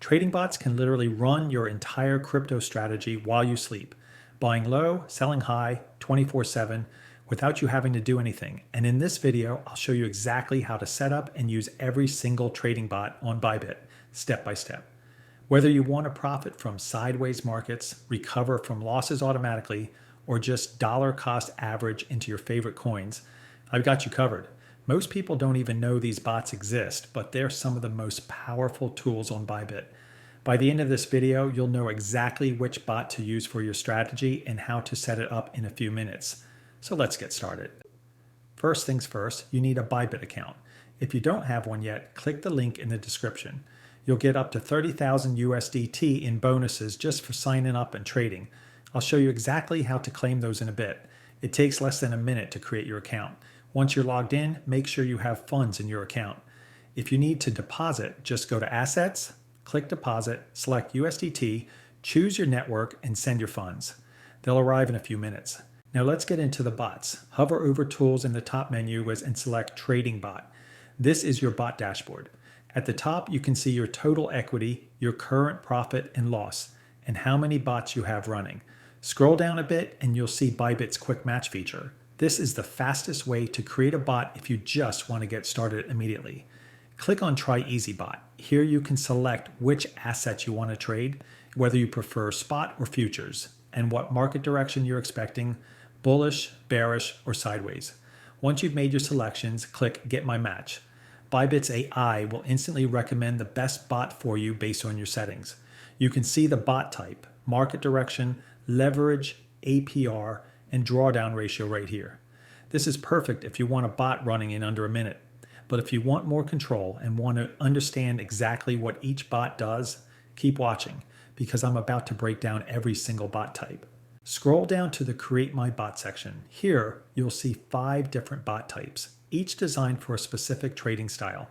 Trading bots can literally run your entire crypto strategy while you sleep, buying low, selling high, 24/7, without you having to do anything. And in this video, I'll show you exactly how to set up and use every single trading bot on Bybit, step by step. Whether you want to profit from sideways markets, recover from losses automatically, or just dollar cost average into your favorite coins, I've got you covered. Most people don't even know these bots exist, but they're some of the most powerful tools on Bybit. By the end of this video, you'll know exactly which bot to use for your strategy and how to set it up in a few minutes. So let's get started. First things first, you need a Bybit account. If you don't have one yet, click the link in the description. You'll get up to 30,000 USDT in bonuses just for signing up and trading. I'll show you exactly how to claim those in a bit. It takes less than a minute to create your account. Once you're logged in, make sure you have funds in your account. If you need to deposit, just go to Assets, click Deposit, select USDT, choose your network, and send your funds. They'll arrive in a few minutes. Now let's get into the bots. Hover over Tools in the top menu and select Trading Bot. This is your bot dashboard. At the top, you can see your total equity, your current profit and loss, and how many bots you have running. Scroll down a bit and you'll see Bybit's Quick Match feature. This is the fastest way to create a bot if you just want to get started immediately. Click on Try Easy Bot. Here you can select which assets you want to trade, whether you prefer spot or futures, and what market direction you're expecting, bullish, bearish, or sideways. Once you've made your selections, click Get My Match. Bybit's AI will instantly recommend the best bot for you based on your settings. You can see the bot type, market direction, leverage, APR, and drawdown ratio right here. This is perfect if you want a bot running in under a minute. But if you want more control and want to understand exactly what each bot does, keep watching because I'm about to break down every single bot type. Scroll down to the Create My Bot section. Here, you'll see 5 different bot types, each designed for a specific trading style.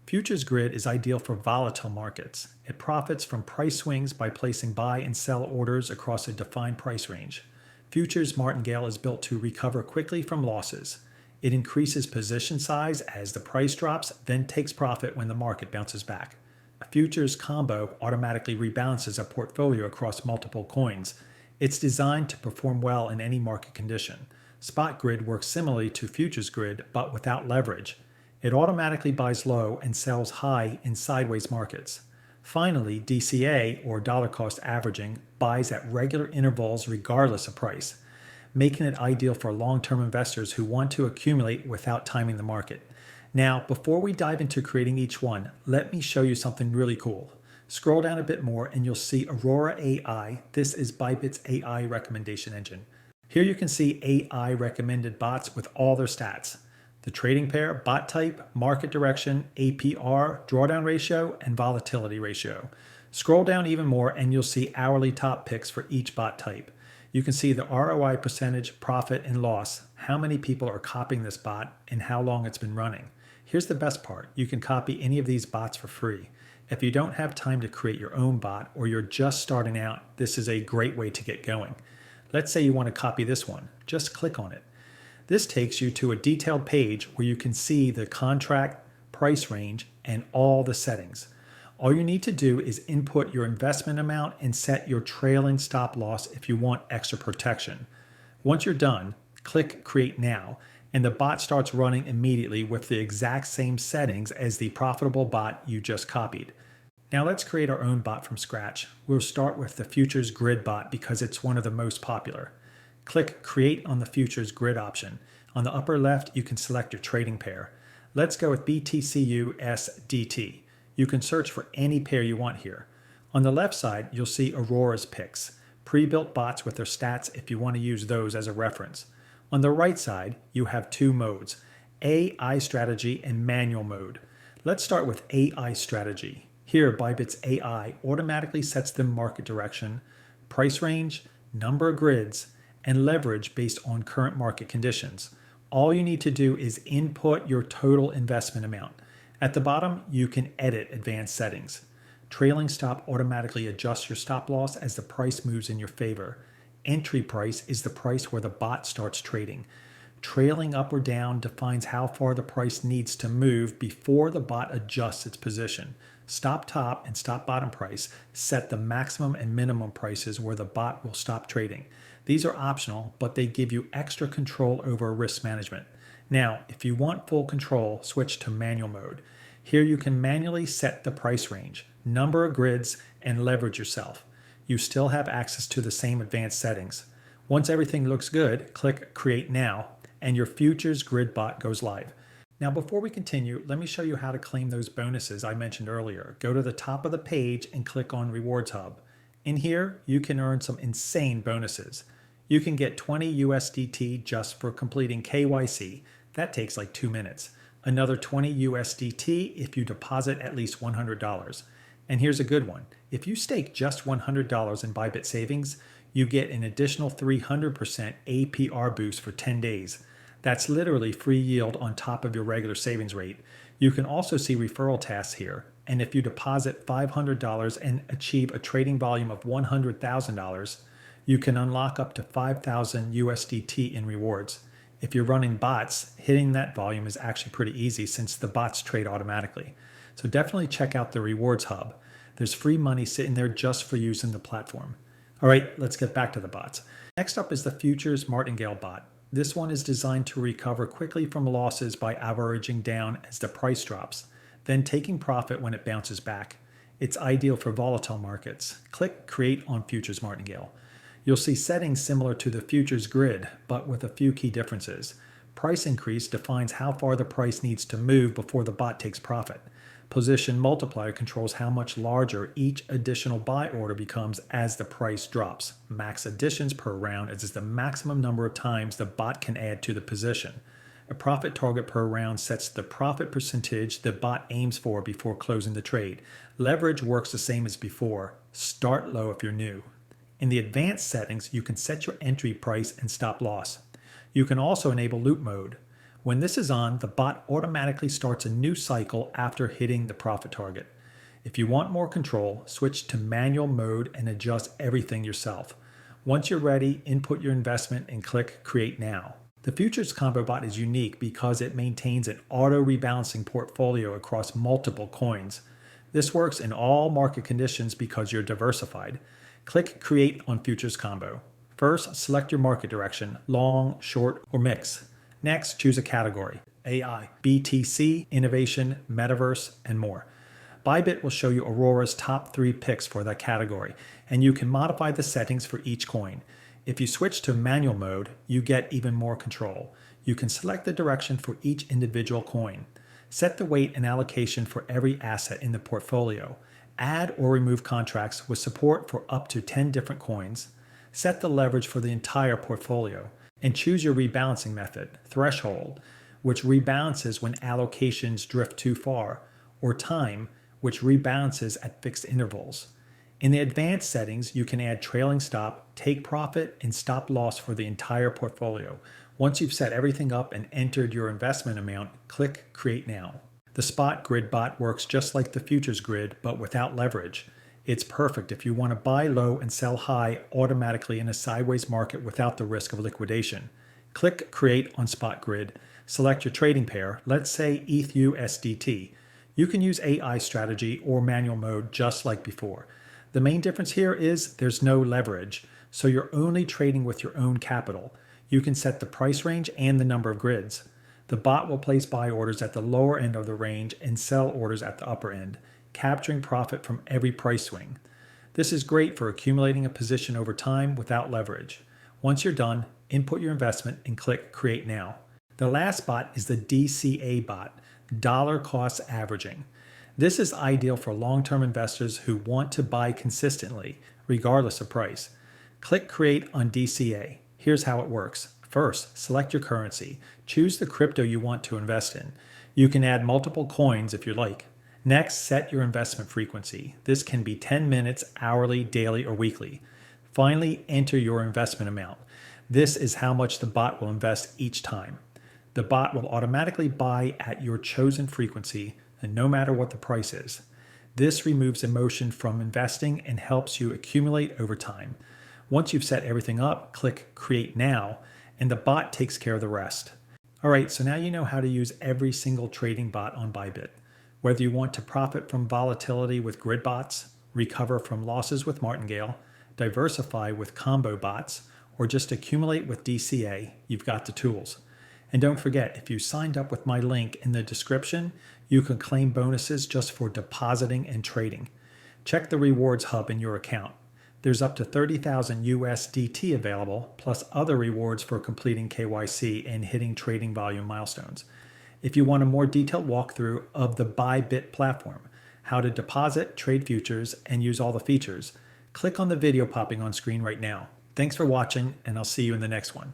Futures Grid is ideal for volatile markets. It profits from price swings by placing buy and sell orders across a defined price range. Futures Martingale is built to recover quickly from losses. It increases position size as the price drops, then takes profit when the market bounces back. A futures combo automatically rebalances a portfolio across multiple coins. It's designed to perform well in any market condition. Spot Grid works similarly to Futures Grid, but without leverage. It automatically buys low and sells high in sideways markets. Finally, DCA, or dollar cost averaging, buys at regular intervals regardless of price, making it ideal for long-term investors who want to accumulate without timing the market. Now, before we dive into creating each one, let me show you something really cool. Scroll down a bit more and you'll see Aurora AI. This is Bybit's AI recommendation engine. Here you can see AI recommended bots with all their stats: the trading pair, bot type, market direction, APR, drawdown ratio, and volatility ratio. Scroll down even more and you'll see hourly top picks for each bot type. You can see the ROI percentage, profit, and loss, how many people are copying this bot, and how long it's been running. Here's the best part. You can copy any of these bots for free. If you don't have time to create your own bot or you're just starting out, this is a great way to get going. Let's say you want to copy this one. Just click on it. This takes you to a detailed page where you can see the contract, price range, and all the settings. All you need to do is input your investment amount and set your trailing stop loss if you want extra protection. Once you're done, click Create Now, and the bot starts running immediately with the exact same settings as the profitable bot you just copied. Now let's create our own bot from scratch. We'll start with the Futures Grid bot because it's one of the most popular. Click Create on the Futures Grid option. On the upper left, you can select your trading pair. Let's go with BTCUSDT. You can search for any pair you want here. On the left side, you'll see Aurora's picks, pre-built bots with their stats if you want to use those as a reference. On the right side, you have 2 modes, AI strategy and manual mode. Let's start with AI strategy. Here, Bybit's AI automatically sets the market direction, price range, number of grids, and leverage based on current market conditions. All you need to do is input your total investment amount. At the bottom, you can edit advanced settings. Trailing stop automatically adjusts your stop loss as the price moves in your favor. Entry price is the price where the bot starts trading. Trailing up or down defines how far the price needs to move before the bot adjusts its position. Stop top and stop bottom price set the maximum and minimum prices where the bot will stop trading. These are optional, but they give you extra control over risk management. Now, if you want full control, switch to manual mode. Here you can manually set the price range, number of grids, and leverage yourself. You still have access to the same advanced settings. Once everything looks good, click Create Now, and your futures grid bot goes live. Now, before we continue, let me show you how to claim those bonuses I mentioned earlier. Go to the top of the page and click on Rewards Hub. In here, you can earn some insane bonuses. You can get 20 USDT just for completing KYC. That takes like 2 minutes. Another 20 USDT if you deposit at least $100. And here's a good one. If you stake just $100 in Bybit savings, you get an additional 300% APR boost for 10 days. That's literally free yield on top of your regular savings rate. You can also see referral tasks here. And if you deposit $500 and achieve a trading volume of $100,000, you can unlock up to 5,000 USDT in rewards. If you're running bots, hitting that volume is actually pretty easy since the bots trade automatically. So definitely check out the Rewards Hub. There's free money sitting there just for using the platform. All right, let's get back to the bots. Next up is the Futures Martingale bot. This one is designed to recover quickly from losses by averaging down as the price drops, then taking profit when it bounces back. It's ideal for volatile markets. Click Create on Futures Martingale. You'll see settings similar to the futures grid, but with a few key differences. Price increase defines how far the price needs to move before the bot takes profit. Position multiplier controls how much larger each additional buy order becomes as the price drops. Max additions per round is the maximum number of times the bot can add to the position. A profit target per round sets the profit percentage the bot aims for before closing the trade. Leverage works the same as before. Start low if you're new. In the advanced settings, you can set your entry price and stop loss. You can also enable loop mode. When this is on, the bot automatically starts a new cycle after hitting the profit target. If you want more control, switch to manual mode and adjust everything yourself. Once you're ready, input your investment and click Create Now. The Futures Combo bot is unique because it maintains an auto-rebalancing portfolio across multiple coins. This works in all market conditions because you're diversified. Click Create on Futures Combo. First, select your market direction, long, short, or mix. Next, choose a category, AI, BTC, innovation, metaverse, and more. Bybit will show you Aurora's top 3 picks for that category, and you can modify the settings for each coin. If you switch to manual mode, you get even more control. You can select the direction for each individual coin. Set the weight and allocation for every asset in the portfolio. Add or remove contracts with support for up to 10 different coins. Set the leverage for the entire portfolio. And choose your rebalancing method, threshold, which rebalances when allocations drift too far, or time, which rebalances at fixed intervals. In the advanced settings, you can add trailing stop, take profit, and stop loss for the entire portfolio. Once you've set everything up and entered your investment amount, click Create Now. The spot grid bot works just like the futures grid, but without leverage. It's perfect if you want to buy low and sell high automatically in a sideways market without the risk of liquidation. Click Create on Spot Grid. Select your trading pair, let's say ETH/USDT. You can use AI strategy or manual mode just like before. The main difference here is there's no leverage, so you're only trading with your own capital. You can set the price range and the number of grids. The bot will place buy orders at the lower end of the range and sell orders at the upper end, capturing profit from every price swing. This is great for accumulating a position over time without leverage. Once you're done, input your investment and click Create Now. The last bot is the DCA bot, Dollar Cost Averaging. This is ideal for long-term investors who want to buy consistently, regardless of price. Click Create on DCA. Here's how it works. First, select your currency. Choose the crypto you want to invest in. You can add multiple coins if you like. Next, set your investment frequency. This can be 10 minutes, hourly, daily, or weekly. Finally, enter your investment amount. This is how much the bot will invest each time. The bot will automatically buy at your chosen frequency, and no matter what the price is. This removes emotion from investing and helps you accumulate over time. Once you've set everything up, click Create Now, and the bot takes care of the rest. All right, so now you know how to use every single trading bot on Bybit. Whether you want to profit from volatility with grid bots, recover from losses with martingale, diversify with combo bots, or just accumulate with DCA, you've got the tools. And don't forget, if you signed up with my link in the description, you can claim bonuses just for depositing and trading. Check the rewards hub in your account. There's up to 30,000 USDT available, plus other rewards for completing KYC and hitting trading volume milestones. If you want a more detailed walkthrough of the Bybit platform, how to deposit, trade futures, and use all the features, click on the video popping on screen right now. Thanks for watching, and I'll see you in the next one.